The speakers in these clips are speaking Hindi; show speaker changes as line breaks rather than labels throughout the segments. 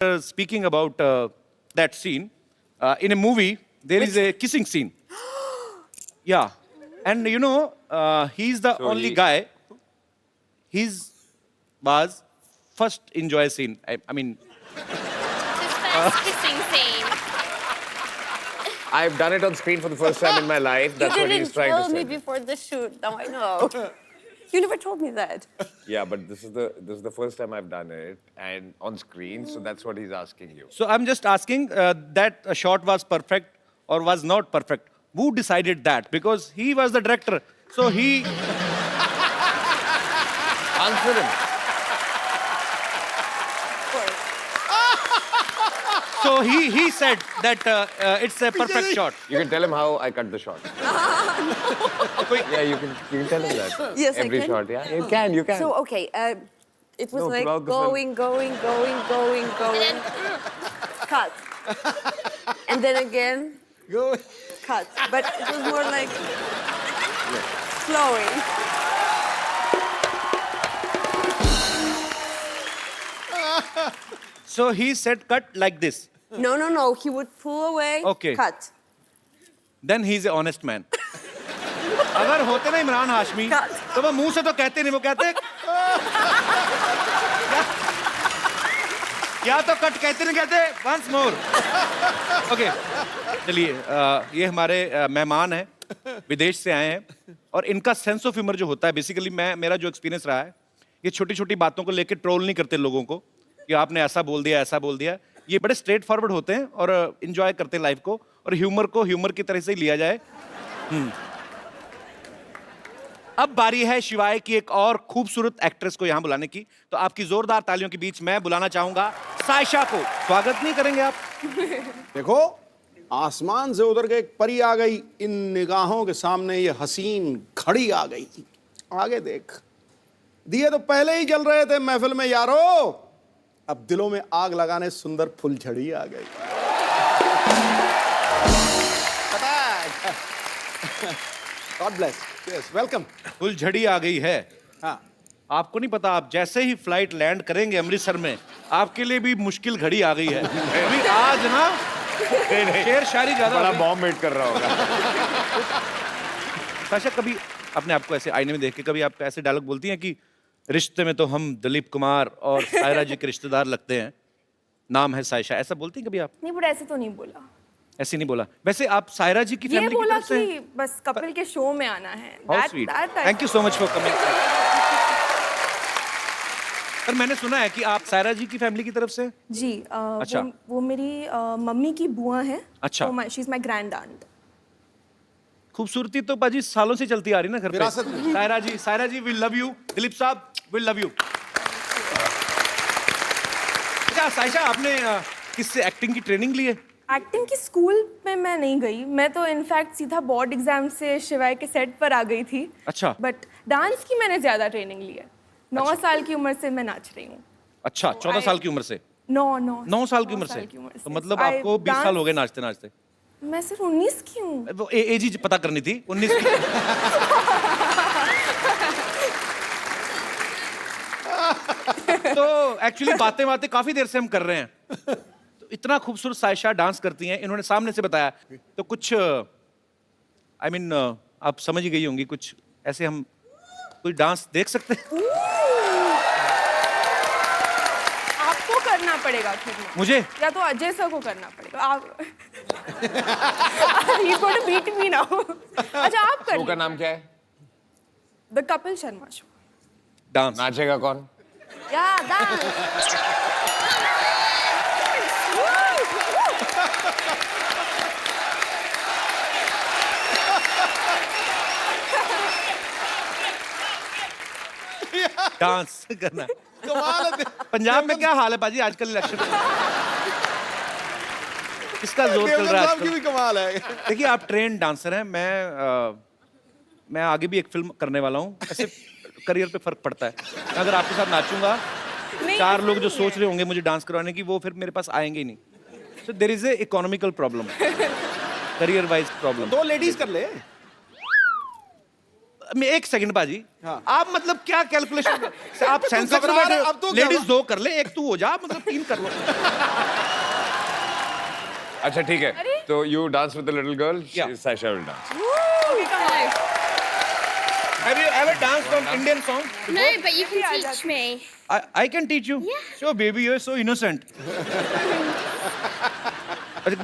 Speaking about that scene, in a movie, there is a kissing scene. Yeah. And you know, he's the only guy, his was first enjoy scene. I mean,
His first kissing scene.
I've done it on screen for the first time in my life. That's
You
what he's
didn't
trying
tell
to
me
say.
before the shoot. Now I know. You never told me that.
Yeah, but this is the first time I've done it and on screen, so that's what he's asking you.
so I'm just asking that a shot was perfect or was not perfect. Who decided that? Because he was the director. So he,
Answer him.
Of course.
so he said that it's a perfect shot.
You can tell him how I cut the shot. Yeah, you can tell him that.
Yes, I
Every
can.
shot, yeah. You can.
So, okay, it was
No,
like
throughout the film.
going, cut. And then again, cut. But it was more like flowing.
So he said cut like this.
No. He would pull away,
Okay.
cut.
Then he's an honest man. अगर होते ना इमरान हाशमी तो वो मुंह से तो कहते नहीं, वो कहते या तो कट कहते नहीं, कहते वंस मोर. ओके, चलिए ये हमारे मेहमान हैं, विदेश से आए हैं और इनका सेंस ऑफ ह्यूमर जो होता है, बेसिकली मेरा जो एक्सपीरियंस रहा है, ये छोटी छोटी बातों को लेकर ट्रोल नहीं करते लोगों को कि आपने ऐसा बोल दिया. ये बड़े स्ट्रेट फॉरवर्ड होते हैं और इंजॉय करते हैं लाइफ को, और ह्यूमर को ह्यूमर की तरह से ही लिया जाए. अब बारी है शिवाय की एक और खूबसूरत एक्ट्रेस को यहाँ बुलाने की. तो आपकी जोरदार तालियों के बीच मैं बुलाना चाहूंगा सायशा को. स्वागत नहीं करेंगे आप?
देखो, आसमान से उतर के एक परी आ गई, इन निगाहों के सामने ये हसीन घड़ी आ गई. आगे देख, दिए तो पहले ही जल रहे थे महफिल में यारो, अब दिलों में आग लगाने सुंदर फुलझड़ी आ गई. God bless. Yes, welcome.
फुलझड़ी आ गई है.
हाँ,
आपको नहीं पता, आप जैसे ही फ्लाइट लैंड करेंगे अमृतसर में, आपके लिए भी मुश्किल घड़ी आ गई है. अभी आज ना शेर शायरी ज्यादा
बड़ा
हो गई.
बॉम्ब वेट कर रहा होगा.
सायशा, कभी अपने आप को ऐसे आईने में देख के कभी आप ऐसे डायलॉग बोलती हैं कि रिश्ते में तो हम दिलीप कुमार और सायरा जी के रिश्तेदार लगते हैं, नाम है सायशा, ऐसा बोलती हैं कभी आप?
नहीं, बट ऐसे तो नहीं बोला.
ऐसे नहीं बोला. वैसे आप सायरा जी की
ये
फैमिली की
बोला
तरफ से
कि बस कपिल के शो में आना है.
How sweet. Thank you so much for coming. पर मैंने सुना है कि आप सायरा जी की फैमिली की तरफ से.
जी.
अच्छा.
वो मेरी मम्मी की बुआ है.
अच्छा.
She is my grand aunt.
खूबसूरती तो बाजी सालों से चलती आ रही ना घर पे.
विरासत में.
सायरा जी विल लव यू. दिलीप साहब विल लव यू. अच्छा सायशा, आपने किससे एक्टिंग की ट्रेनिंग ली है?
एक्टिंग की स्कूल में मैं नहीं गई. मैं तो इनफैक्ट सीधा बोर्ड एग्जाम से शिवाय के सेट पर आ गई थी.
अच्छा.
बट डांस की मैंने ज्यादा ट्रेनिंग ली है. 9 साल की उम्र से मैं नाच रही हूँ.
अच्छा, 14 साल की उम्र से.
9
साल की उम्र से. तो मतलब आपको 20 साल हो गए नाचते नाचते.
मैं सिर्फ 19 की हूँ.
वो एज ही पता करनी थी. 19 की. तो एक्चुअली बातें काफी देर से हम कर रहे हैं. तो इतना खूबसूरत सायशा डांस करती हैं, इन्होंने सामने से बताया. तो कुछ आई मीन आप समझ ही गई होंगी, कुछ ऐसे हम कोई डांस देख सकते हैं?
आपको करना पड़ेगा खुद में.
मुझे
या तो अजय सर को करना पड़ेगा. आप He's going to beat me now. अच्छा, आप कर
शो का नाम क्या है?
The Kapil Sharma show.
Dance
नाचेगा कौन?
या डांस.
डांस करना.
कमाल है.
पंजाब में क्या हाल है बाजी आजकल इलेक्शन? किसका जोर चल रहा है
साहब की
आजकल?
भी कमाल है.
देखिए, आप ट्रेन डांसर हैं. मैं आगे भी एक फिल्म करने वाला हूँ. ऐसे करियर पे फर्क पड़ता है. अगर आपके साथ नाचूंगा, 4 लोग जो सोच रहे होंगे मुझे डांस करवाने की, वो फिर मेरे पास आएंगे ही नहीं. So there is a economical problem, career wise problem.
2 ladies कर ले.
मैं एक सेकंड बाजी
हाँ।
आप मतलब क्या कैलकुलेशन आप सेंसेक्स में
घबरा रहे,
बैठे
अब तो क्या
लेडीज
हुआ?
2 कर ले, एक तू हो जा, मतलब 3 कर लो।
अच्छा ठीक है. So you dance with the little girl.
Yeah.
Sasha will dance.
Have you ever danced on Indian song?
No, but you can teach me.
I can teach you.
Yeah.
Sure, baby, you're so innocent.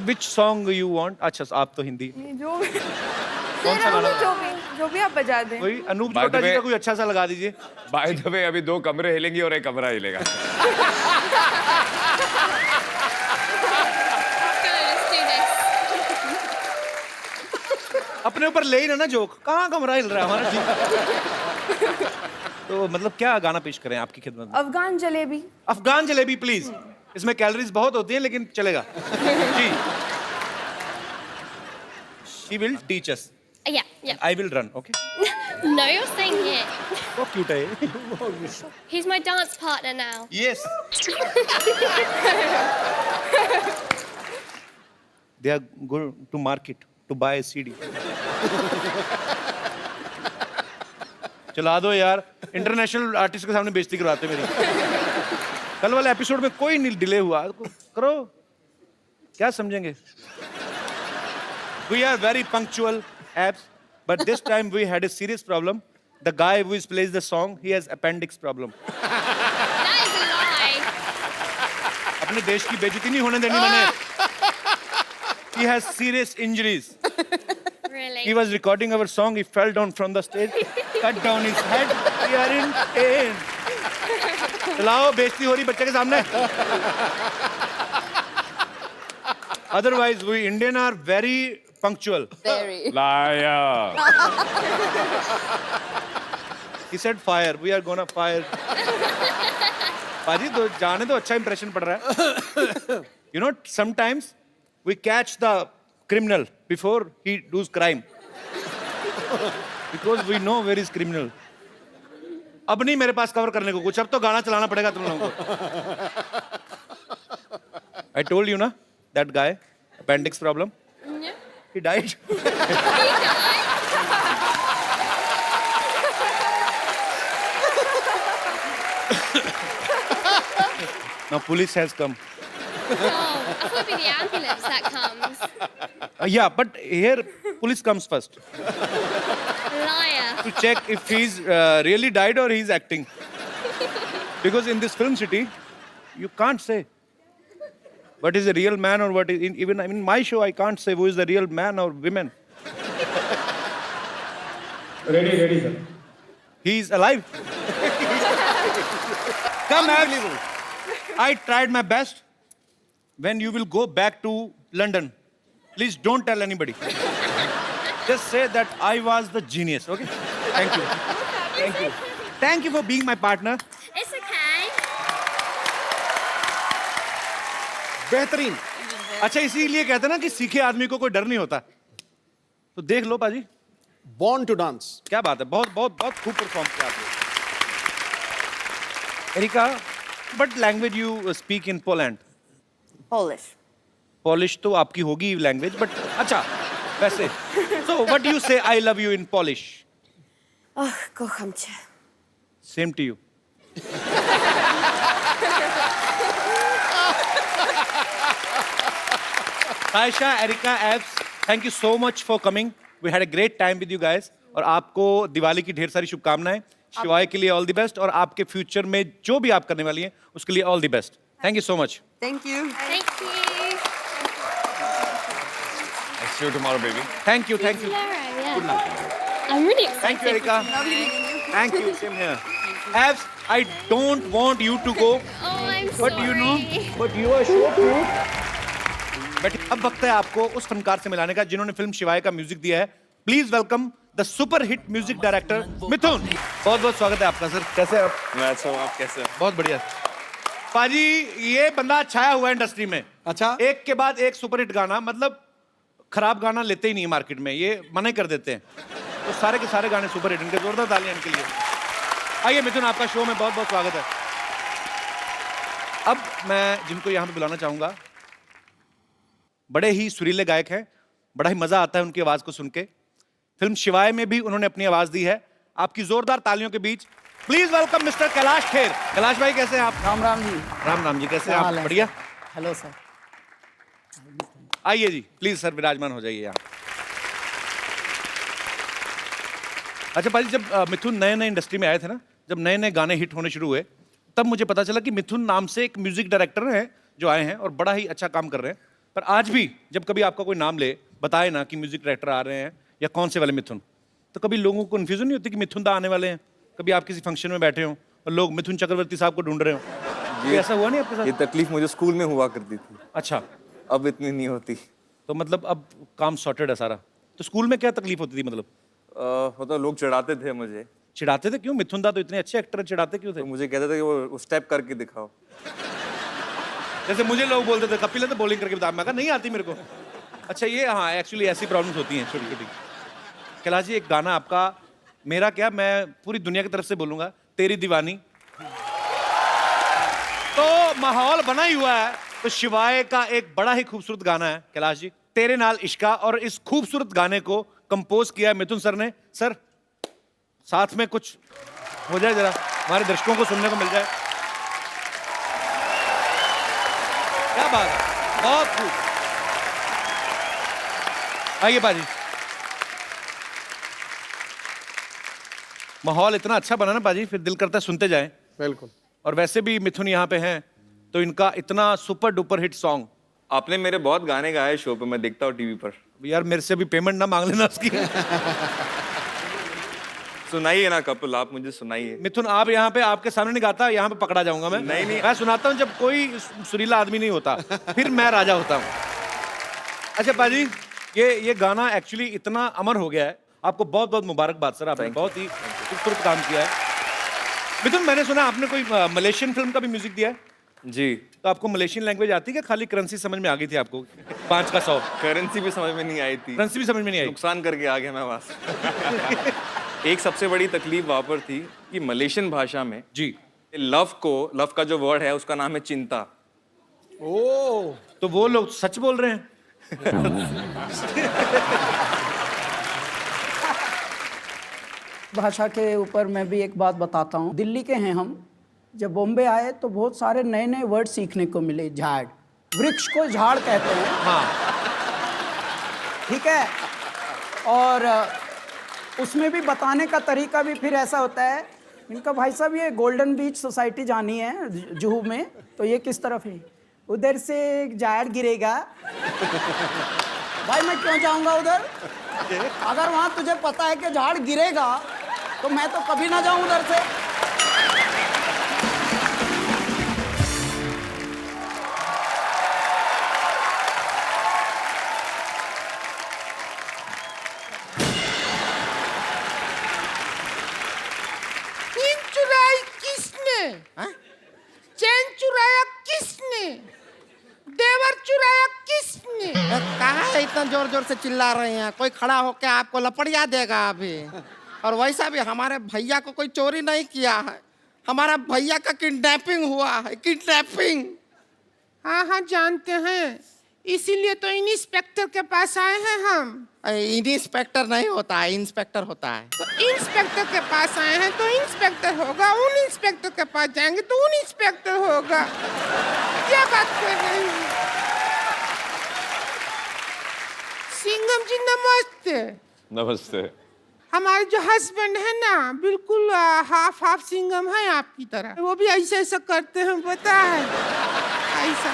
Which song you want? अच्छा, आप तो हिंदी.
जो भी
कौन सा गाना?
जो भी आप बजा दें।
कोई अनूप
By the
जोटा जी का
way-
कोई अच्छा सा लगा दीजिए.
By the way, अभी 2 कमरे हिलेंगी और 1 कमरा हिलेगा.
Let's do this.
अपने ऊपर ले ही ना जोक. कहाँ कमरा हिल रहा है हमारा ठीक. तो मतलब क्या गाना पेश करें आपकी खिदमत में?
अफगान जलेबी।
अफगान जलेबी प्लीज. इसमें कैलोरीज बहुत होती हैं लेकिन चलेगा. जी. She will teach us.
Yeah, yeah.
I will run. Okay.
No, you're saying it.
बहुत cute है ये.
He's my dance partner now.
Yes. They are going to market to buy a CD. चला दो यार. इंटरनेशनल आर्टिस्ट के सामने बेइज्जती करवाते मेरी. कल वाले एपिसोड में कोई नहीं डिले हुआ. करो. क्या समझेंगे? We are very punctual, abs, but this time we had a serious problem. The guy who plays the song, he has appendix problem.
That is a lie.
अपने देश की बेइज्जती नहीं होने देनी मैंने. He has serious injuries.
Really?
He was recording our song. He fell down from the stage, cut down his head. We are in pain. चलाओ, बेइज्जती हो रही बच्चे के सामने. Otherwise, we Indian are very punctual.
Very.
Liar.
He said fire. We are gonna fire. पाजी तो जाने तो अच्छा impression पड़ रहा है. You know, sometimes we catch the criminal before he does crime. Because we know where is criminal. अब नहीं मेरे पास कवर करने को कुछ. अब तो गाना चलाना पड़ेगा तुम लोगों को. I told you ना, that guy, appendix problem.
Yeah.
He died. Now police has come.
Oh, I thought it'd be the ambulance that comes.
Yeah, but here police comes first
Liar.
to check if he's really died or he's acting. Because in this film city, you can't say what is a real man or what is even in my show I can't say who is the real man or women.
Ready, sir.
He is alive. Come, Abs. I tried my best. When you will go back to London, please don't tell anybody. Just say that I was the genius, okay? Thank you. Thank you. Thank you for being my partner.
It's okay.
बेहतरीन.
अच्छा इसीलिए कहते हैं ना कि सीखे आदमी को कोई डर नहीं होता. तो देख लो पाजी.
Born to dance.
क्या बात है. बहुत बहुत बहुत खूब परफॉर्म किया आपने. Erika, what language you speak in Poland?
Polish.
Polish तो आपकी होगी लैंग्वेज बट अच्छा वैसे. So what do you say I love you in Polish?
Oh, kocham cię.
Same to you. Aisha, Erika, Abs, thank you so much for coming. We had a great time with you guys. और आपको दिवाली की ढेर सारी शुभकामनाएं. शिवाय के लिए ऑल द बेस्ट और आपके फ्यूचर में जो भी आप करने वाली हैं उसके लिए all the best. Thank you so much.
Thank you.
Thank you.
I'll see you tomorrow, baby.
Thank you. Thank you.
Laura, yeah. I'm really excited.
Thank you, Erika.
Lovely meeting you.
Thank you. Same here. Abs, I don't want you to go.
Oh, I'm
But
sorry.
you know, but you are so cute. But अब वक्त है आपको उस फनकार से मिलाने का जिन्होंने फिल्म शिवाय का म्यूजिक दिया है. Please welcome the super hit music director Mithun. बहुत बहुत स्वागत है आपका सर. कैसे आप?
मैं अच्छा हूँ, आप कैसे हैं?
बहुत बढ़िया. पाजी ये बंदा छाया हुआ है इंडस्ट्री में.
अच्छा.
एक के बाद एक सुपर हिट गाना, मतलब खराब गाना लेते ही नहीं है मार्केट में. ये मना ही कर देते हैं. तो सारे के सारे गाने सुपर हिट. इनके जोरदार तालियां इनके लिए. आइए मिथुन, आपका शो में बहुत बहुत स्वागत है. अब मैं जिनको यहाँ पे बुलाना चाहूंगा, बड़े ही सुरीले गायक हैं. बड़ा ही मजा आता है उनकी आवाज को सुन के. फिल्म शिवाय में भी उन्होंने अपनी आवाज दी है. आपकी जोरदार तालियों के बीच please welcome mister Kailash Kher. Kailash भाई कैसे हैं आप?
राम राम जी।
राम राम जी, कैसे हैं
क्या
आप?
हाल है
बढ़िया।
सर? Hello sir.
आइए जी, प्लीज सर विराजमान हो जाइए यहाँ। अच्छा भाई, जब मिथुन नए नए इंडस्ट्री में आए थे ना, जब नए नए गाने हिट होने शुरू हुए, तब मुझे पता चला कि मिथुन नाम से एक म्यूजिक डायरेक्टर हैं जो आए हैं और बड़ा ही अच्छा काम कर रहे हैं। पर आज भी जब कभी आपका कोई नाम ले, बताए ना कि म्यूजिक डायरेक्टर आ रहे हैं या कौन से वाले मिथुन, तो कभी लोगों को कन्फ्यूजन नहीं होती कि मिथुन दा आने वाले हैं? कभी आप किसी फंक्शन में बैठे हो और लोग मिथुन चक्रवर्ती साहब को ढूंढ रहे हो, ये ऐसा हुआ नहीं आपके
ये
साथ?
तकलीफ मुझे स्कूल में हुआ करती थी,
अच्छा,
अब इतनी नहीं होती।
तो मतलब अब काम सॉर्टेड है सारा। तो स्कूल में क्या तकलीफ होती थी मतलब?
मतलब लोग चिढ़ाते थे मुझे,
चिढ़ाते थे क्यों? मिथुन दा तो इतने अच्छे एक्टर हैं, चिढ़ाते क्यों थे?
तो मुझे कहते थे कि वो स्टेप करके दिखाओ।
जैसे मुझे लोग बोलते थे कपिल है तो बॉलिंग करके बता, मैं कहा नहीं आती मेरे को। अच्छा ये, हाँ एक्चुअली ऐसी प्रॉब्लम्स होती हैं छोटी छोटी। कैलाश जी, एक गाना आपका, मेरा क्या, मैं पूरी दुनिया की तरफ से बोलूंगा, तेरी दीवानी। तो माहौल बना ही हुआ है, तो शिवाय का एक बड़ा ही खूबसूरत गाना है कैलाश जी, तेरे नाल इश्का, और इस खूबसूरत गाने को कंपोज किया है मिथुन सर ने। सर साथ में कुछ हो जाए जरा, हमारे दर्शकों को सुनने को मिल जाए। क्या बात है, बहुत खूब। आइए बाजी। माहौल इतना अच्छा बना ना बाजी, फिर दिल करता है सुनते जाएं।
बिल्कुल।
और वैसे भी मिथुन यहाँ पे हैं, तो इनका इतना सुपर डुपर हिट सॉन्ग।
आपने मेरे बहुत गाने गाए शो पे, मैं देखता हूँ टीवी पर।
यार मेरे से भी पेमेंट ना मांग लेना उसकी।
सुनाइए ना कपिल, आप मुझे सुनाइए।
मिथुन आप यहाँ पे, आपके सामने नहीं गाता, यहाँ पे पकड़ा जाऊंगा मैं।
नहीं, नहीं।
मैं सुनाता हूँ जब कोई सुरीला आदमी नहीं होता, फिर मैं राजा होता हूँ। अच्छा बाजी, ये गाना एक्चुअली इतना अमर हो गया है, आपको बहुत बहुत मुबारकबाद सर, आपने बहुत ही खूबसूरत काम किया है। मिथुन, मैंने सुना आपने कोई मलेशियन फिल्म का भी म्यूजिक दिया है?
जी।
तो आपको मलेशियन लैंग्वेज आती है क्या? खाली करेंसी समझ में आ गई थी आपको? 5 का 100
करेंसी भी समझ में नहीं आई थी,
करेंसी भी समझ में नहीं आई।
नुकसान करके आ गया मैं वहां से। एक सबसे बड़ी तकलीफ वहां पर थी कि मलेशियन भाषा में
जी,
लव का जो वर्ड है उसका नाम है चिंता।
ओ,
तो वो लोग सच बोल रहे हैं।
भाषा के ऊपर मैं भी एक बात बताता हूँ। दिल्ली के हैं हम, जब बॉम्बे आए तो बहुत सारे नए नए वर्ड सीखने को मिले। झाड़, वृक्ष को झाड़ कहते हैं।
हाँ,
ठीक है। और उसमें भी बताने का तरीका भी फिर ऐसा होता है। इनका भाई साहब ये गोल्डन बीच सोसाइटी जानी है जुहू में, तो ये किस तरफ है? उधर से एक झाड़ गिरेगा। भाई मैं क्यों जाऊंगा उधर? अगर वहां तुझे पता है कि झाड़ गिरेगा तो मैं तो कभी ना जाऊं उधर से।
चैन चुराई किसने? चैन चुराया किसने? देवर चुराया किसने?
कहाँ है इतना जोर जोर से चिल्ला रहे हैं? कोई खड़ा होकर आपको लपड़िया देगा अभी। और वैसा भी हमारे भैया को कोई चोरी नहीं किया है, हमारा भैया का किडनैपिंग हुआ है। किडनैपिंग।
हाँ हाँ जानते हैं, इसीलिए तो इंस्पेक्टर के पास आए हैं हम।
इंस्पेक्टर नहीं होता है, इंस्पेक्टर होता है।
तो इंस्पेक्टर के पास आए हैं तो इंस्पेक्टर होगा, उन इंस्पेक्टर के पास जाएंगे तो उन इंस्पेक्टर होगा। क्या बात कर रहे हैं? सिंघम जी नमस्ते।
नमस्ते।
हमारे जो हस्बैंड है ना, बिल्कुल हाफ हाफ सिंघम है आपकी तरह। वो भी ऐसा ऐसा करते हैं, पता है? ऐसा।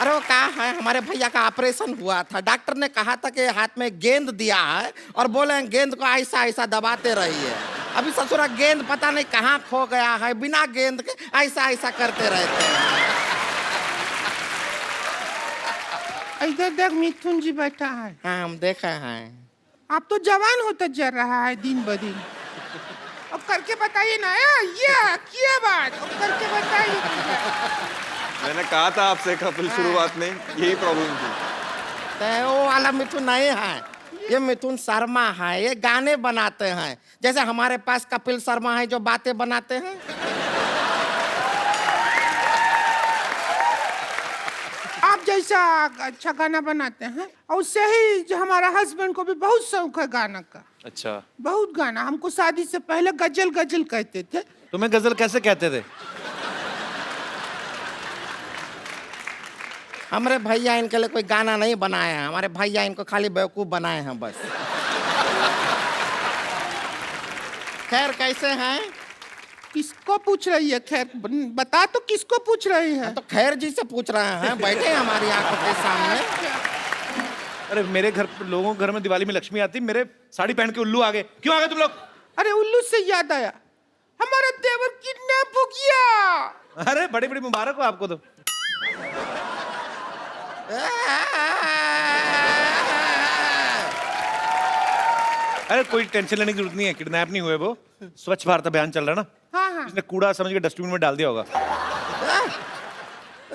अरे वो कहा है, हमारे भैया का ऑपरेशन हुआ था, डॉक्टर ने कहा था कि हाथ में गेंद दिया है और बोले गेंद को ऐसा ऐसा दबाते रहिए। अभी ससुरा गेंद पता नहीं कहाँ खो गया है, बिना गेंद के ऐसा ऐसा करते रहते हैं।
इधर देख, मिथुन जी बैठा है।
हाँ हम देखे हैं।
आप तो जवान होता जा रहा है दिन ब दिन। और करके बताइए ना, ये क्या बात, और करके बताइए।
मैंने कहा था आपसे कपिल शुरुआत में यही प्रॉब्लम थी।
तो वो वाला मिथुन नहीं है, ये मिथुन शर्मा है, ये गाने बनाते हैं। जैसे हमारे पास कपिल शर्मा है जो बातें बनाते हैं।
आप जैसे ऐसा अच्छा गाना बनाते हैं और उससे ही जो हमारा हस्बैंड को भी बहुत शौक है गाना का,
अच्छा,
बहुत गाना। हमको शादी से पहले गजल गजल कहते थे।
तुम्हें गजल कैसे कहते थे?
हमारे भैया इनके लिए कोई गाना नहीं बनाए हैं, हमारे भैया इनको खाली बेवकूफ बनाए हैं बस। खैर कैसे हैं?
किसको पूछ रही है? खैर बता तो किसको पूछ रही है?
तो खैर जी से पूछ रहे हैं, बैठे हैं हमारी आंखों के सामने।
अरे मेरे घर लोगों के घर में दिवाली में लक्ष्मी आती, मेरे साड़ी पहन के उल्लू आ गए। क्यों आ गए तुम लोग?
अरे उल्लू से याद आया, हमारा देवर किडनैप हो गया।
अरे बड़ी बड़ी मुबारक हो आपको तो। अरे कोई टेंशन लेने की जरूरत नहीं है, किडनैप नहीं हुए वो। स्वच्छ भारत अभियान चल रहा है ना,
हाँ हाँ।
इसने कूड़ा समझ के डस्टबिन में डाल दिया होगा।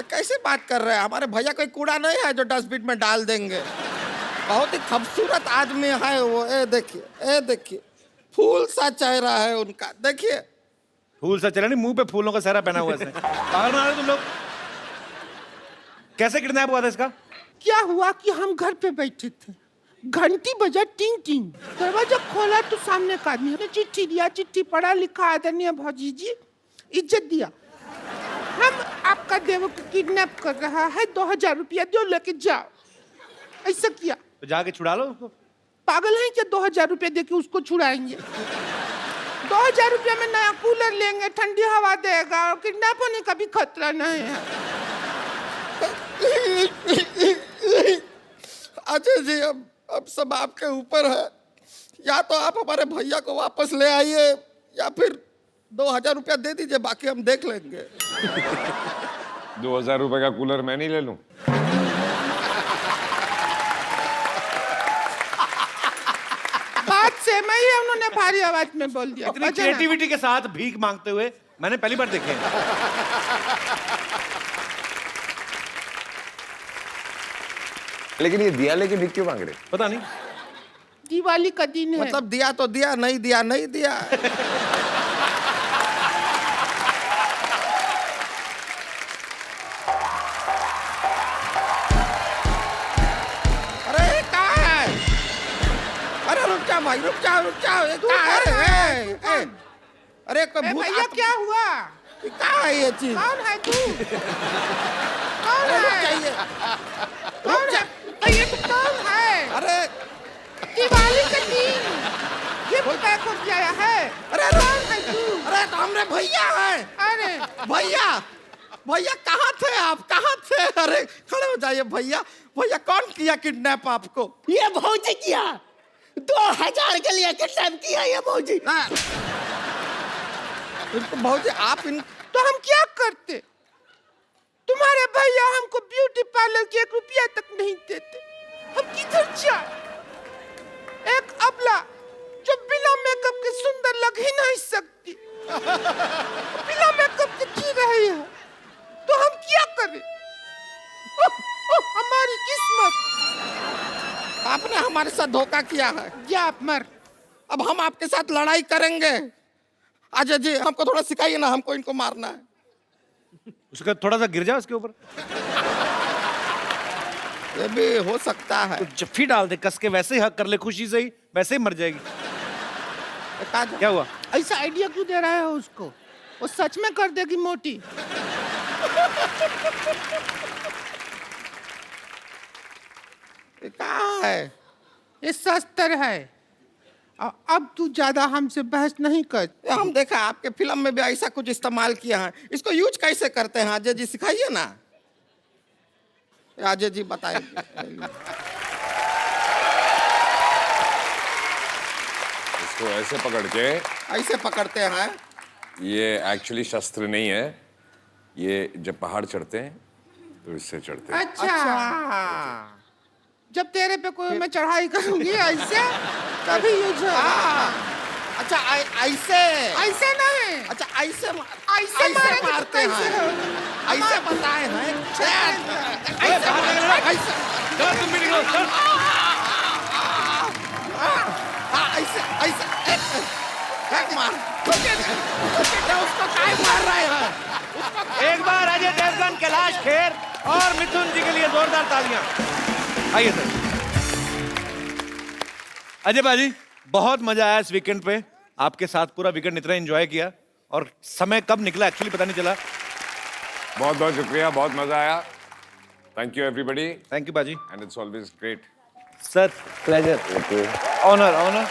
कैसे बात कर रहे हैं? हमारे भैया कोई कूड़ा नहीं है जो डस्टबिन में डाल देंगे। बहुत ही खूबसूरत आदमी है वो। ए देखिए फूल सा चेहरा है उनका, देखिए।
फूल सा चला नहीं, मुंह पे फूलों का सहरा पहना हुआ है इसने। पागल बना रहे तुम लोग। कैसे किडनैप हुआ था इसका?
क्या हुआ कि हम घर पे बैठे थे, घंटी बजा टिंग टिंग, दरवाजा खोला तो सामने का आदमी ने चिट्ठी दिया। चिट्ठी पढ़ा लिखा, आदरणीय भौजी जी इज्जत दिया, हम आपका देवर को किडनैप कर रहा है, 2000 रुपया दो लेके जाओ। ऐसा किया
तो जाके छुड़ा लो उसको।
पागल है क्या? 2000 रुपया देके उसको छुड़ाएंगे? 2000 रुपया में नया कूलर लेंगे, ठंडी हवा देगा और किडनैप होने का भी खतरा नहीं है।
अजय जी अब सब आपके ऊपर है। या तो आप हमारे भैया को वापस ले आइए या फिर 2000 रुपया दे दीजिए, बाकी हम देख लेंगे।
2000 रुपए का कूलर मैं नहीं ले लूं?
बात से मैं ही उन्होंने भारी आवाज में बोल दिया।
इतनी क्रिएटिविटी के साथ भीख मांगते हुए मैंने पहली बार देखे हैं।
लेकिन ये दिया लेके भीख क्यों मांग रहे?
पता नहीं,
दिवाली का दिन है।
मतलब दिया तो दिया, नहीं दिया नहीं दिया। अरे कहाँ है? अरे रुक जाओ भाई, रुक जाओ। ये कहाँ है? अरे कोई भूत
भैया क्या हुआ?
कहाँ है ये चीज?
कौन है तू? कौन
रुक
है?
जाइए।
कौन है? भैया तू कौन है?
अरे
दिवाली का दिन गिफ्ट पैक हो गया है।
अरे
कौन है तू?
अरे तो हमरे भैया है।
अरे
भैया कहाँ थे आप? कहाँ थे? अरे खड़े हो जाइए भैया। भैया कौन किया किडनैप आपको?
ये भौजी किया, 2000 के लिए किडनैप किया ये भौजी।
भौजी आप इन
तो हम क्या करते? तुम्हारे भैया हमको ब्यूटी पार्लर के 1 रुपया तक नहीं देते, हम किधर जाए? एक अबला जो बिना मेकअप के सुंदर लग ही नहीं सकती, बिना मेकअप के जी रही है, तो हम क्या करें? हमारी किस्मत।
आपने हमारे साथ धोखा किया है।
जा आप मर।
अब हम आपके साथ लड़ाई करेंगे। अजय जी हमको थोड़ा सिखाइए ना, हमको इनको मारना है।
उसका थोड़ा सा गिर जाओ उसके ऊपर,
ये भी हो सकता है।
तो जफ्फी डाल दे कस के, वैसे ही हक कर ले खुशी से ही, वैसे ही मर जाएगी। क्या हुआ?
ऐसा आइडिया क्यों दे रहा है उसको? वो सच में कर देगी मोटी।
ये कहाँ है?
ये शस्त्र है। अब तू ज्यादा हमसे बहस नहीं कर।
हम देखा आपके फिल्म में भी ऐसा कुछ इस्तेमाल किया है, इसको यूज कैसे करते हैं? अजय जी सिखाइए ना। अजय जी बताइए।
इसको ऐसे पकड़ के,
ऐसे पकड़ते हैं।
ये एक्चुअली शस्त्र नहीं है, ये जब पहाड़ चढ़ते हैं तो इससे चढ़ते हैं।
अच्छा, जब तेरे पे कोई मैं चढ़ाई करूंगी ऐसे तभी यूज हो।
अच्छा ऐसे
ऐसे नहीं।
अच्छा ऐसे
ऐसे
मारते हैं, ऐसे बताए हैं।
तुम भी निकलो, चल।
ऐसे मार। उसको काय मार रहे हैं?
एक बार अजय देवगन कैलाश खेर और मिथुन जी के लिए जोरदार तालियां। आइए सर। अजय बाजी, बहुत मजा आया इस वीकेंड पे, आपके साथ पूरा वीकेंड इतना एंजॉय किया और समय कब निकला एक्चुअली पता नहीं चला।
बहुत बहुत शुक्रिया, बहुत मजा आया। Thank you everybody.
Thank you बाजी।
And it's always great.
Sir pleasure, honour.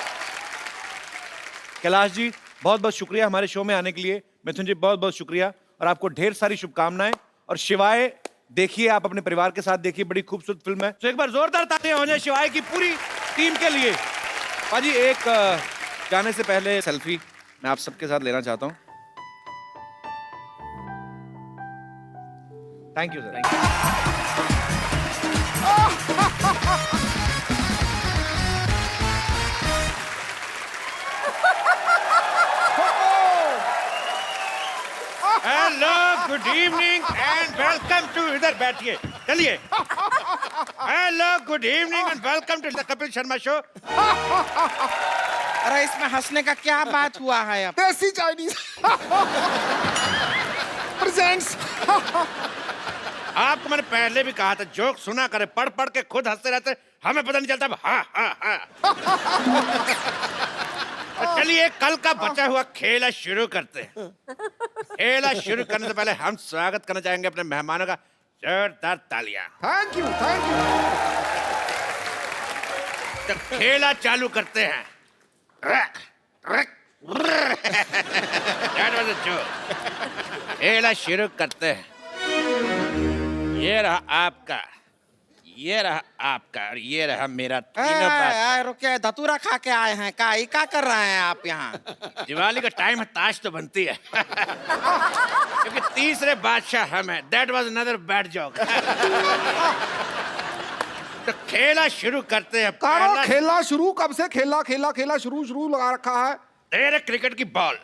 Kailash ji बहुत बहुत शुक्रिया हमारे शो में आने के लिए। मिथुन जी बहुत बहुत शुक्रिया और आपको ढेर सारी शुभकामनाएं। और शिवाय देखिए, आप अपने परिवार के साथ देखिए, बड़ी खूबसूरत फिल्म है। तो एक बार जोरदार तालियां हो जाए शिवाय की पूरी टीम के लिए। बाजी एक जाने से पहले सेल्फी मैं आप सबके साथ लेना चाहता हूं। Thank you sir. Hello, good evening and welcome to, इधर बैठिए, चलिए। Hello, good evening and welcome to the Kapil Sharma show.
अरे इसमें हंसने का क्या बात हुआ है अब?
देसी चाइनीज प्रेजेंट्स।
आपको मैंने पहले भी कहा था जोक सुना करे, पढ़ पढ़ के खुद हंसते रहते, हमें पता नहीं चलता। हाँ हाँ हाँ। चलिए कल का बचा हुआ खेला शुरू करते हैं। खेला शुरू करने से पहले हम स्वागत करना चाहेंगे अपने मेहमानों का। जोरदार तालियां।
Thank you thank you.
तो खेला चालू करते हैं। खेला शुरू करते हैं। ये रहा आपका, ये रहा आपका और ये रहा मेरा तीनों बात।
रुके, धतूरा खा के आए हैं का? क्या कर रहे हैं आप यहाँ?
दिवाली का टाइम है, ताश तो बनती है। क्योंकि तीसरे बादशाह हम हैं। That was another bad joke। तो खेला शुरू करते हैं।
कारो खेला शुरू कब से? खेला खेला खेला शुरू लगा रखा है।
तेरे क्रिकेट की बॉल।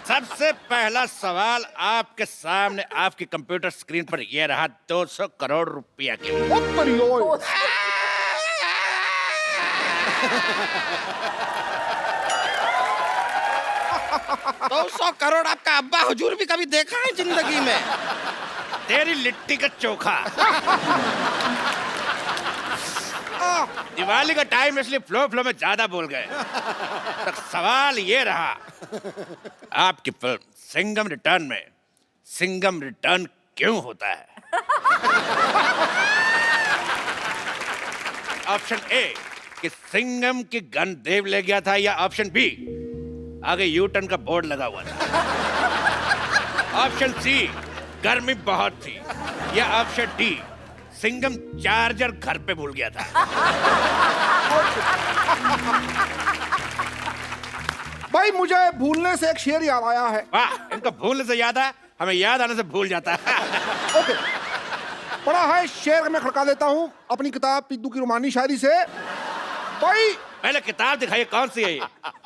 सबसे पहला सवाल आपके सामने, आपकी कंप्यूटर स्क्रीन पर यह रहा 200 करोड़ रुपया के लिए।
200 करोड़ आपका अब्बा हुजूर भी कभी देखा है जिंदगी में?
तेरी लिट्टी का चोखा। दिवाली का टाइम इसलिए फ्लो में ज्यादा बोल गए। तो सवाल ये रहा, आपकी फिल्म सिंघम रिटर्न में सिंघम रिटर्न क्यों होता है? ऑप्शन ए कि सिंघम की गन देव ले गया था, या ऑप्शन बी आगे यू टर्न का बोर्ड लगा हुआ था, ऑप्शन सी गर्मी बहुत थी, या ऑप्शन डी सिंघम चार्जर घर पे भूल गया था।
भाई मुझे भूलने से एक शेर याद आया है।
वाह, इनको भूलने से याद है, हमें याद आने से भूल जाता है।
ओके, पढ़ा है शेर में खड़का देता हूँ अपनी किताब पिद्दू की रोमानी शायरी से। भाई
पहले किताब दिखाइए, कौन सी है ये?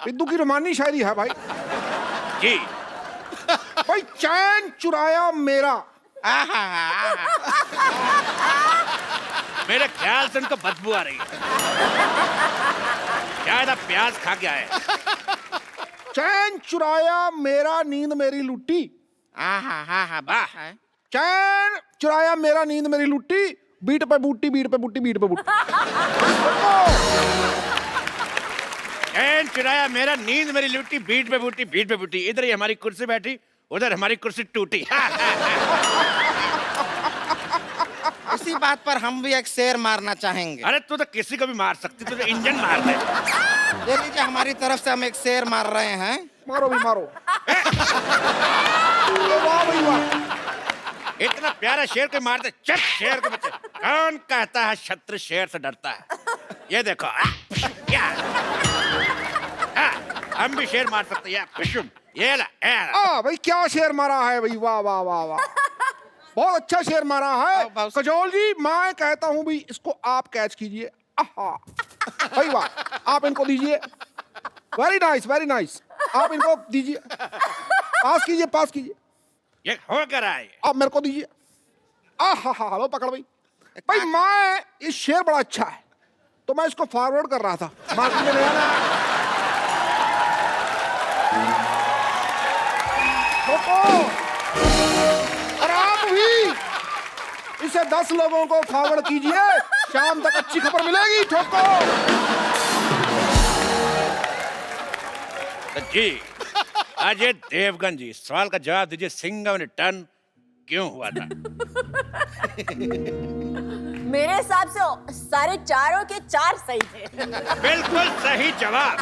पिद्दू की रोमानी शायरी है भाई
जी।
भाई चैन चुराया मेरा।
मेरे ख्याल से उनको बदबू आ रही है, शायद आप प्याज खा के आए।
चैन चुराया मेरा नींद मेरी लुट्टी। चैन चुराया मेरा नींद मेरी लुट्टी, बीट पे बूटी बीट पे बूटी बीट पे बूटी।
चैन चुराया मेरा नींद मेरी लुट्टी, बीट पे बूटी बीट पे बूटी। इधर ही हमारी कुर्सी बैठी, उधर हमारी कुर्सी टूटी।
इसी बात पर हम भी एक शेर मारना चाहेंगे।
अरे तू तो किसी को भी मार सकती, तू तो इंजन मार दे।
ले लीजिए, हमारी तरफ से हम एक शेर मार रहे हैं।
मारो भी मारो। वाह भाई वाह।
इतना प्यारा शेर को मारते, चट शेर के बच्चे। कौन कहता है शत्रु शेर से डरता है? ये देखो, क्या हम भी शेर मार सकते हैं। ये ला,
भाई क्या शेर मारा है भाई, वाह वाह वाह वाह, बहुत अच्छा शेर मारा है। कजोल जी, मैं कहता हूँ भाई इसको आप कैच कीजिए। भाई वाह, आप इनको दीजिए। वेरी नाइस वेरी नाइस, आप इनको दीजिए, पास कीजिए पास कीजिए।
ये हो कर आए,
आप मेरे को दीजिए। लो पकड़ भाई। भाई मैं, ये शेर बड़ा अच्छा है तो मैं इसको फॉरवर्ड कर रहा था, मार्केट में नया नया।
से 10 लोगों को फॉरवर्ड कीजिए, शाम तक अच्छी खबर मिलेगी। ठोको।
तो जी अजय देवगन जी, सवाल का जवाब दीजिए, सिंघम रिटर्न क्यों हुआ था?
मेरे हिसाब से सारे चारों के 4 सही थे।
बिल्कुल सही जवाब।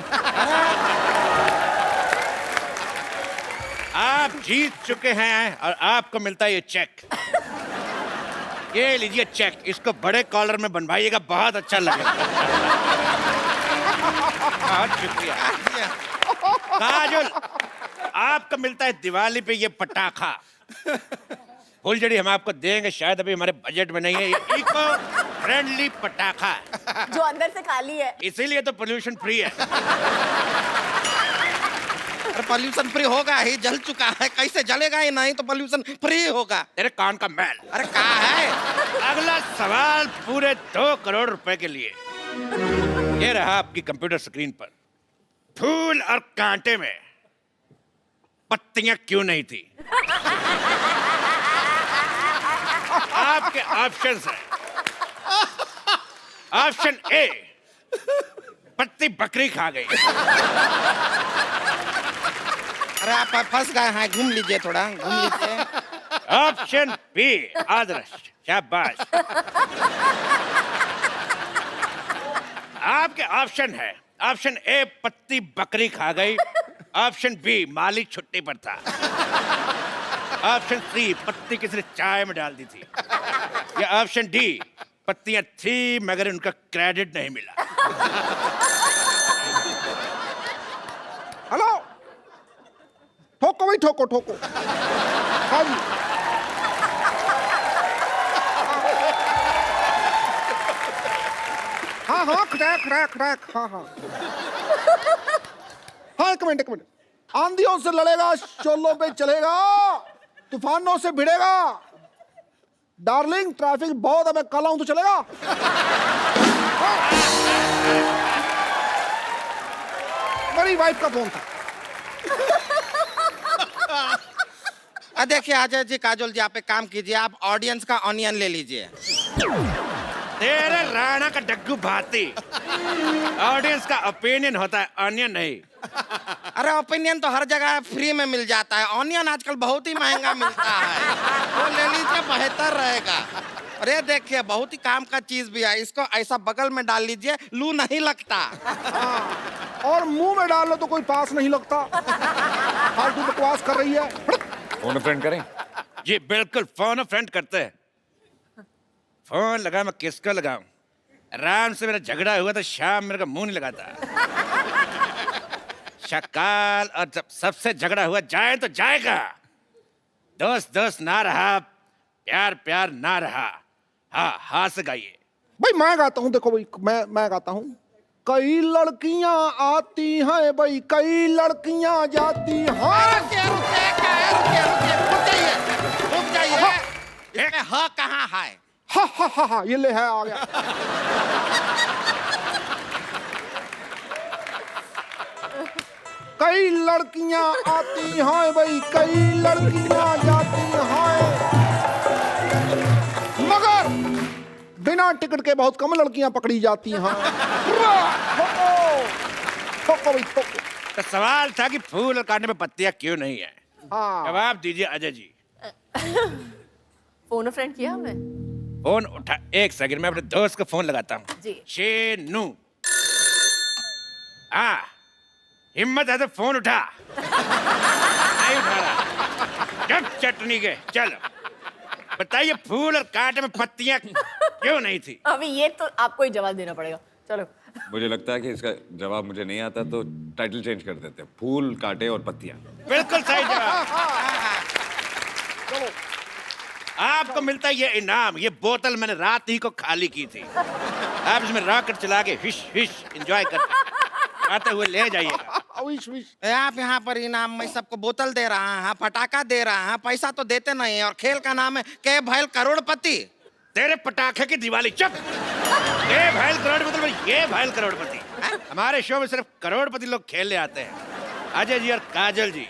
आप जीत चुके हैं और आपको मिलता है ये चेक। ये लीजिए चेक, इसको बड़े कॉलर में बनवाइएगा, बहुत अच्छा लगेगा। बहुत शुक्रिया। काजल, आपको मिलता है दिवाली पे ये पटाखा। फुलझड़ी हम आपको देंगे, शायद अभी हमारे बजट में नहीं है। ये इको फ्रेंडली पटाखा है
जो अंदर से खाली है,
इसीलिए तो पोल्यूशन फ्री है।
पोल्यूशन फ्री होगा ही, जल चुका है, कैसे जलेगा ही नहीं तो पोल्यूशन फ्री होगा।
तेरे कान का मैल।
अरे कहा है?
अगला सवाल पूरे 2 करोड़ रुपए के लिए। ये रहा आपकी कंप्यूटर स्क्रीन पर। फूल और कांटे में पत्तियां क्यों नहीं थी? आपके ऑप्शंस हैं। ऑप्शन ए, पत्ती बकरी खा गई।
अरे आप फंस गए हैं, घूम लीजिए, थोड़ा घूम लीजिए।
ऑप्शन बी, आदर्श, शाबाश। आपके ऑप्शन है, ऑप्शन ए पत्ती बकरी खा गई, ऑप्शन बी माली छुट्टी पर था, ऑप्शन सी पत्ती किसी ने चाय में डाल दी थी, या ऑप्शन डी पत्तियां थी मगर उनका क्रेडिट नहीं मिला।
हेलो, ठोको भाई, ठोको ठोको। हाँ जी, हाँ हाँ, क्रैक क्रैक क्रैक, हाँ हाँ हाँ। एक मिनट, एक मिनट। आंधियों से लड़ेगा, शोलों पे चलेगा, तूफानों से भिड़ेगा। डार्लिंग, ट्रैफिक बहुत है, मैं कल आऊं तो चलेगा? मेरी वाइफ का फोन था।
देखिए अजय जी, काजोल जी, आप एक काम कीजिए, आप ऑडियंस का ऑनियन ले लीजिए।
तेरे राणा का डग्गू भाती। ऑडियंस का ओपिनियन होता है, ऑनियन नहीं।
अरे ओपिनियन तो हर जगह फ्री में मिल जाता है, ऑनियन आजकल बहुत ही महंगा मिलता है, वो ले लीजिए, बेहतर रहेगा। अरे देखिए, बहुत ही काम का चीज भी है, इसको ऐसा बगल में डाल लीजिए, लू नहीं लगता।
और मुंह में डाल लो तो कोई पास नहीं लगता। फालतू बकवास कर रही है।
फोन फ्रेंड करें?
जी बिल्कुल, फोन फ्रेंड करते हैं। फोन लगा, मैं किसको लगाऊं? राम से मेरा झगड़ा हुआ तो शाम मेरे को मुंह नहीं लगाता। शकाल, और जब सबसे झगड़ा हुआ जाए तो जाएगा। दोस्त दोस्त ना रहा, प्यार प्यार ना रहा। हाँ हाँ से गाइए।
भाई मैं गाता हूँ, देखो भाई, मैं गाता हूँ। कई लड़कियां आती हैं भाई, कई लड़कियां जाती हैं।
रुक जाइए, इसमें ह कहाँ है?
हा हा हा हा, ये ले है, आ गया। कई लड़कियां आती हैं भाई, कई लड़कियां जाती हैं, मगर बिना टिकट के बहुत कम लड़कियां पकड़ी जाती हैं। ठोको भाई, ठोको।
तो सवाल था कि फूल और कांटे में पत्तियां क्यों नहीं है।
हाँ,
जवाब दीजिए अजय जी।
फोन फ्रेंड किया हमने।
फोन उठा, एक सेकंड में अपने दोस्त को फोन लगाता हूँ।
जी।
शेनू, हाँ हिम्मत है तो फोन उठा। नहीं उठा रहा। जब चटनी के, चलो बताइए, फूल और कांटे में पत्तियां क्यों नहीं थी?
अभी ये तो आपको ही जवाब देना पड़ेगा। चलो।
मुझे लगता है कि इसका जवाब मुझे नहीं आता, तो टाइटल चेंज कर देते हैं, फूल कांटे और पत्तियां।
बिल्कुल सही जवाब। आपको मिलता है ये इनाम। ये बोतल मैंने रात ही को खाली की थी। आप इसमें रॉकेट चला के हिश हिश एंजॉय करते आते हुए ले जाइएगा।
आप यहाँ पर इनाम में सबको बोतल दे रहा है, पटाखा दे रहा है, पैसा तो देते नहीं है, और खेल का नाम है के भैल करोड़पति।
तेरे पटाखे की दिवाली, चुप। ये भैल करोड़पति, ये भैल करोड़पति। हमारे शो में सिर्फ करोड़पति लोग खेलने आते हैं। अजय जी और काजल जी,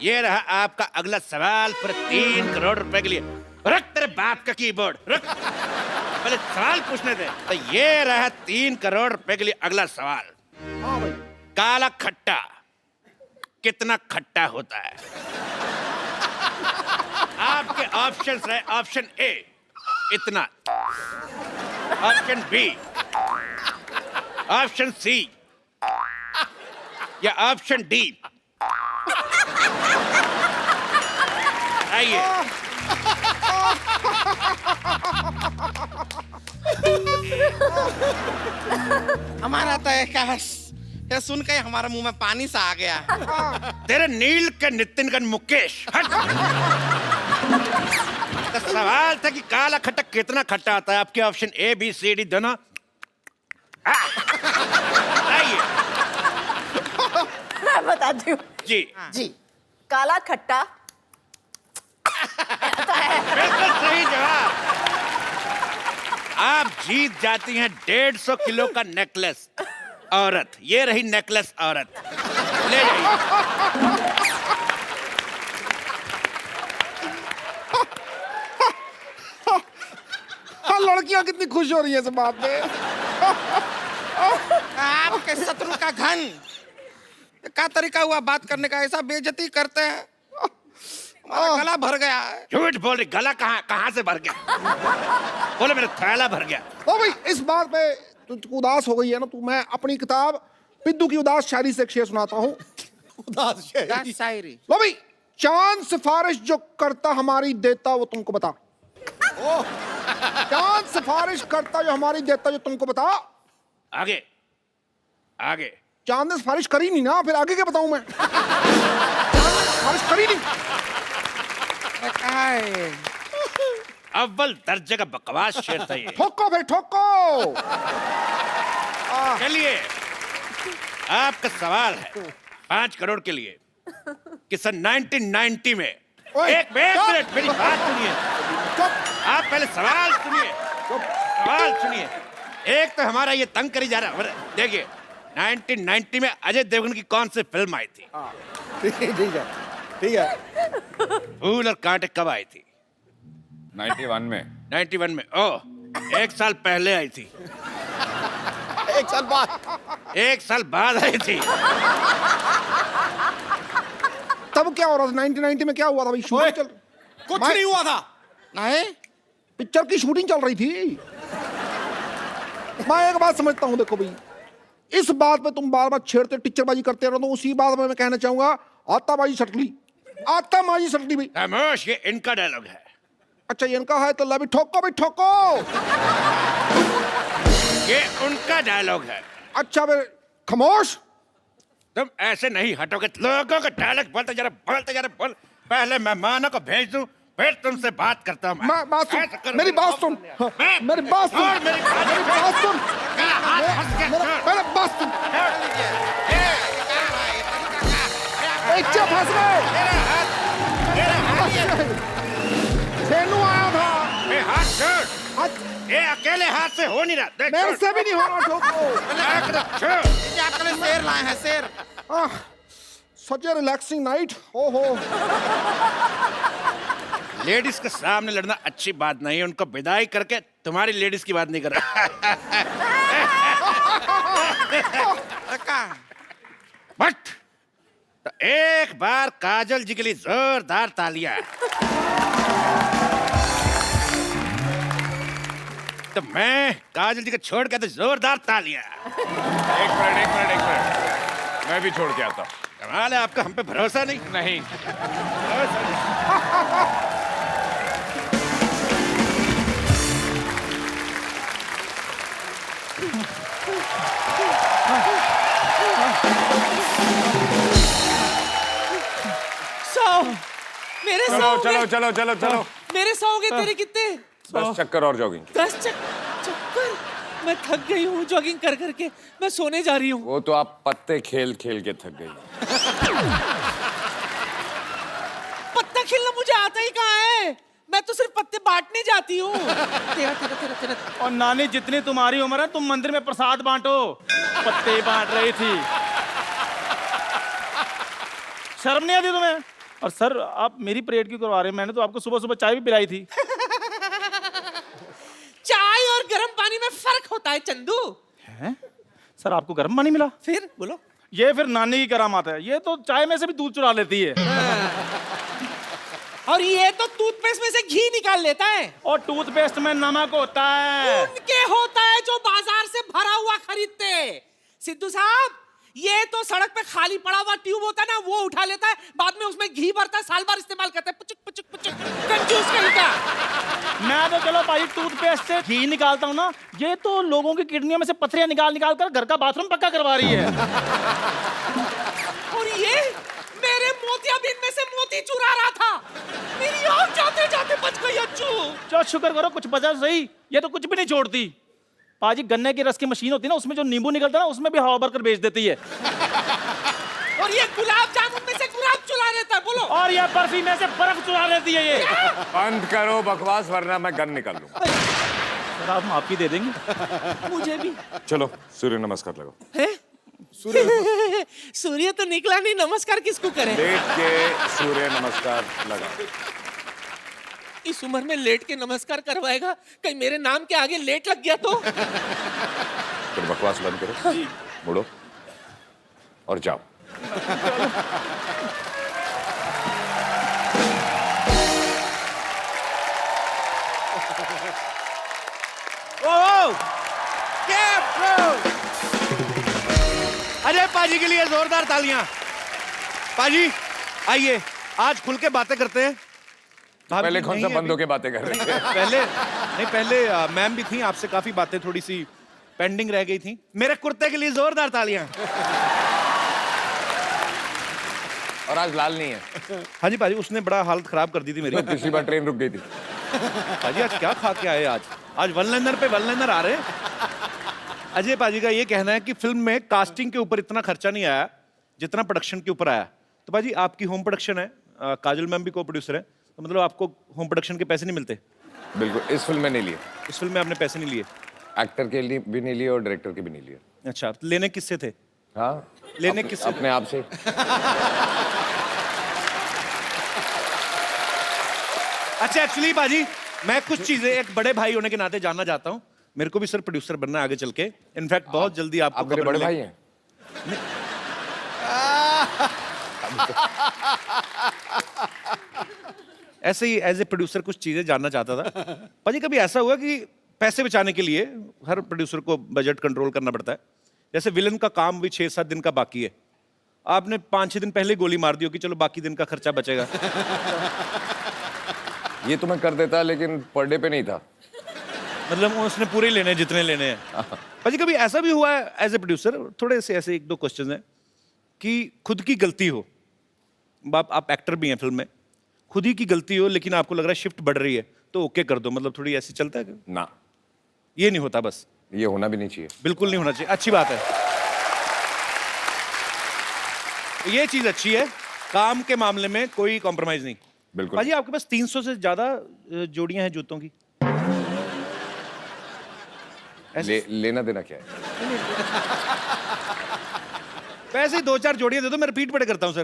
ये रहा आपका अगला सवाल, पूरे 3 करोड़ रुपए के लिए। रख तेरे बाप का कीबोर्ड रख। पहले सवाल पूछने दे। तो ये रहा 3 करोड़ रुपए के लिए अगला सवाल।
हाँ भाई।
काला खट्टा कितना खट्टा होता है? आपके ऑप्शंस रहे, ऑप्शन ए इतना, ऑप्शन बी, ऑप्शन सी या ऑप्शन डी। आइए।
हमारा तो आकाश ये सुन के हमारे मुंह में पानी सा आ गया।
तेरे नील के नितिन का मुकेश हट। तो सवाल था कि काला खट्टा कितना खट्टा आता है? आपके option A B C D दोनों। आइए
मैं बताती हूँ
जी।
जी। काला खट्टा
बिल्कुल सही जवाब। आप जीत जाती हैं 150 किलो का नेकलेस औरत। ये रही नेकलेस औरत, ले जाइए।
हाँ, लड़कियां कितनी खुश हो रही है इस बात पे।
आपके शत्रु का घन क्या तरीका हुआ बात करने का? ऐसा बेइज्जती करते हैं, हमारा गला भर गया है।
झूठ बोल रही। गला कहाँ से भर गया? बोले मेरा थैला भर गया।
ओ भाई, इस बात पे तू उदास हो गई है ना, तू मैं अपनी किताब पिद्दू की उदास शायरी से एक शेर सुनाता हूँ। उदास
शायरी।
लो भाई, चांद सिफारिश जो करता हमारी देता वो तुमको बता। चांद सिफारिश करता जो हमारी देता जो तुमको बता।
आगे आगे।
चांद ने सिफारिश करी नहीं ना, फिर आगे क्या बताऊं मैं? चांद ने सिफारिश करी नहीं।
अव्वल दर्जे का बकवास शेर था ये।
ठोको भाई ठोको।
चलिए आपका सवाल है 5 करोड़ के लिए कि सन 1990 में एक मिनट मेरी बात सुनिए। आप पहले सवाल सुनिए। सवाल सुनिए। एक तो हमारा ये तंग करी जा रहा है। देखिए 1990 में अजय देवगन की कौन सी फिल्म आई थी?
ठीक है।
फूल और कांटे कब आई थी?
91 में।
91 में। ओह, 1 साल पहले आई थी।
1 साल बाद।
1 साल बाद आई थी।
तब क्या हो रहा था 1990 में? क्या हुआ था भाई? शूटिंग चल
कुछ नहीं हुआ था। नहीं,
पिक्चर की शूटिंग चल रही थी। मैं एक बात समझता हूँ, देखो भाई, इस बात पे तुम बार बार छेड़ते टीचरबाजी करते रहो, तो उसी बात में मैं कहना चाहूंगा आताबाजी सटली। आताबाजी सटली भाई।
खामोश, ये इनका डायलॉग है।
अच्छा, ये इनका है तो ला भी ठोको भाई ठोको।
ये उनका डायलॉग है।
अच्छा फिर खामोश।
तुम ऐसे नहीं हटोगे। लोगों का डायलॉग बोलते जा रहे बोल। पहले मेहमानों को भेज दूं, फिर तुमसे बात करता हूं।
बात सुन, मेरी बात सुन, मेरी बात सुन, मेरी बात सुन, मेरी बात सुन। बच्चे फंस गए। सेनू आया था।
हाथ छोड़। ये अकेले हाथ से हो नहीं रहा।
मेरे से भी नहीं हो रहा। ठोको।
आपके लिए शेर लाए हैं, शेर।
सच ए रिलैक्सिंग नाइट। ओहो।
लेडीज के सामने लड़ना अच्छी बात नहीं है। उनको विदाई करके तुम्हारी लेडीज की बात नहीं कर रहा। बट तो एक बार काजल जी के लिए जोरदार तालियां। तो मैं काजल जी को छोड़ के तो जोरदार तालियां।
एक मिनट मैं भी छोड़ के आता हूँ।
कमाल है आपका, हम पे भरोसा नहीं।
नहीं।
मेरे
चलो।
मेरे 100 के तेरे कितने?
10 चक्कर और जॉगिंग।
10 चक्कर? मैं थक गई हूँ जॉगिंग कर करके। मैं सोने जा रही हूँ।
वो तो आप पत्ते खेल खेल के थक गई।
पत्ता खेलना मुझे आता ही कहाँ है? मैं तो सिर्फ पत्ते बांटने जाती हूँ। तेरा।
और नानी, जितनी तुम्हारी उम्र है तुम मंदिर में प्रसाद बांटो। पत्ते बांट रही थी। शर्म नहीं आती तुम्हें?
और सर आप मेरी परेड क्यों करवा रहे हैं? मैंने तो आपको सुबह सुबह चाय भी पिलाई थी।
चाय और गर्म पानी में फर्क होता है चंदू।
हैं? सर आपको गर्म पानी मिला?
फिर बोलो।
ये फिर नानी की करामात है, ये तो चाय में से भी दूध चुरा लेती है।
और ये तो टूथपेस्ट में से घी निकाल लेता है।
और टूथपेस्ट में नमक होता है।
उनके होता है जो बाजार से भरा हुआ खरीदते। सिद्धू साहब, ये तो सड़क पे खाली पड़ा हुआ ट्यूब होता है ना, वो उठा लेता है, बाद में उसमें घी भरता है, साल भर इस्तेमाल करता है। पुचुक पुचुक पुचुक, कंजूस कहीं का।
मैं तो चलो भाई टूथपेस्ट से घी निकालता हूँ ना, ये तो लोगों की किडनियों में से पथरियां निकाल निकाल कर घर का बाथरूम पक्का करवा रही है।
और ये मेरे मोतियाबिंद में से मोती चुरा रहा था, मेरी आँख जाते जाते बच गई। अच्छू
चलो शुक्र करो कुछ बचा सही, ये तो कुछ भी नहीं छोड़ती। पाजी गन्ने की रस की मशीन होती है ना, उसमें जो नींबू निकलता है ना, उसमें भी हवा भरकर बेच देती है।
और ये गुलाब जामुन में से गुलाब चुरा देता है। बोलो।
और ये बर्फी में से बर्फ चुरा देती है ये।
बंद करो बकवास वरना मैं गन निकाल लूंगा।
सर आप माफी दे देंगे?
मुझे भी।
चलो सूर्य नमस्कार लगाओ।
है? सूर्य तो निकला नहीं, नमस्कार किसको करें?
लेट के सूर्य नमस्कार लगाओ।
इस उम्र में लेट के नमस्कार करवाएगा, कहीं मेरे नाम के आगे लेट लग गया तो?
फिर बकवास बंद करो, मुड़ो और जाओ।
अजय पाजी के लिए जोरदार तालियां। पाजी आइए, आज खुल के बातें करते हैं।
पहले कौन सा बंदों के बातें कर रहे थे?
पहले मैम भी थी, आपसे काफी बातें थोड़ी सी पेंडिंग रह गई थी। मेरे कुर्ते के लिए जोरदार तालियां।
और आज लाल नहीं है।
हाँ जी पाजी, उसने बड़ा हालत खराब कर दी थी मेरी।
पिछली बार ट्रेन रुक गई थी।
पाजी आज क्या खा के आए? आज वन लाइनर पे वन लाइनर आ रहे हैं। अजय पाजी का ये कहना है कि फिल्म में कास्टिंग के ऊपर इतना खर्चा नहीं आया जितना प्रोडक्शन के ऊपर आया। तो पाजी आपकी होम प्रोडक्शन है, काजल मैम भी को प्रोड्यूसर है, तो मतलब आपको होम प्रोडक्शन के पैसे नहीं मिलते?
बिल्कुल, इस फिल्म में नहीं लिए।
इस फिल्म में आपने पैसे नहीं लिए?
एक्टर के लिए भी नहीं लिए और डायरेक्टर के भी नहीं लिए।
अच्छा, तो लेने किससे थे?
हाँ,
लेने किससे?
अपने आप से।
अच्छा एक्चुअली बाजी, मैं कुछ चीजें एक बड़े भाई होने के नाते जानना चाहता हूँ। मेरे को भी सर प्रोड्यूसर बनना है आगे चल के। इनफैक्ट बहुत जल्दी आपको
आप मेरे बड़े भाई हैं।
ऐसे ही एज ए प्रोड्यूसर कुछ चीजें जानना चाहता था। पाजी कभी ऐसा हुआ कि पैसे बचाने के लिए हर प्रोड्यूसर को बजट कंट्रोल करना पड़ता है, जैसे विलन का काम भी 6-7 दिन का बाकी है, आपने 5-6 दिन पहले गोली मार दी हो कि चलो बाकी दिन का खर्चा बचेगा?
ये तो मैं कर देता, लेकिन पर डे पे नहीं था।
मतलब उसने पूरे लेने हैं जितने लेने हैं। पाजी कभी ऐसा भी हुआ है एज ए प्रोड्यूसर, थोड़े से ऐसे 1-2 क्वेश्चन हैं, कि खुद की गलती हो, आप एक्टर भी हैं फिल्म में, खुद ही की गलती हो लेकिन आपको लग रहा है शिफ्ट बढ़ रही है तो ओके कर दो, मतलब थोड़ी ऐसी चलता है?
ना,
ये नहीं होता। बस
ये होना भी नहीं चाहिए।
बिल्कुल नहीं होना चाहिए। अच्छी बात है, ये चीज अच्छी है, काम के मामले में कोई कॉम्प्रोमाइज नहीं।
बिल्कुल।
पाजी आपके पास 300 से ज्यादा जोड़ियां हैं जूतों की।
लेना देना क्या है?
वैसे ही 2-4 जोड़ियां दे दो, मैं रिपीट पड़े करता हूं सर।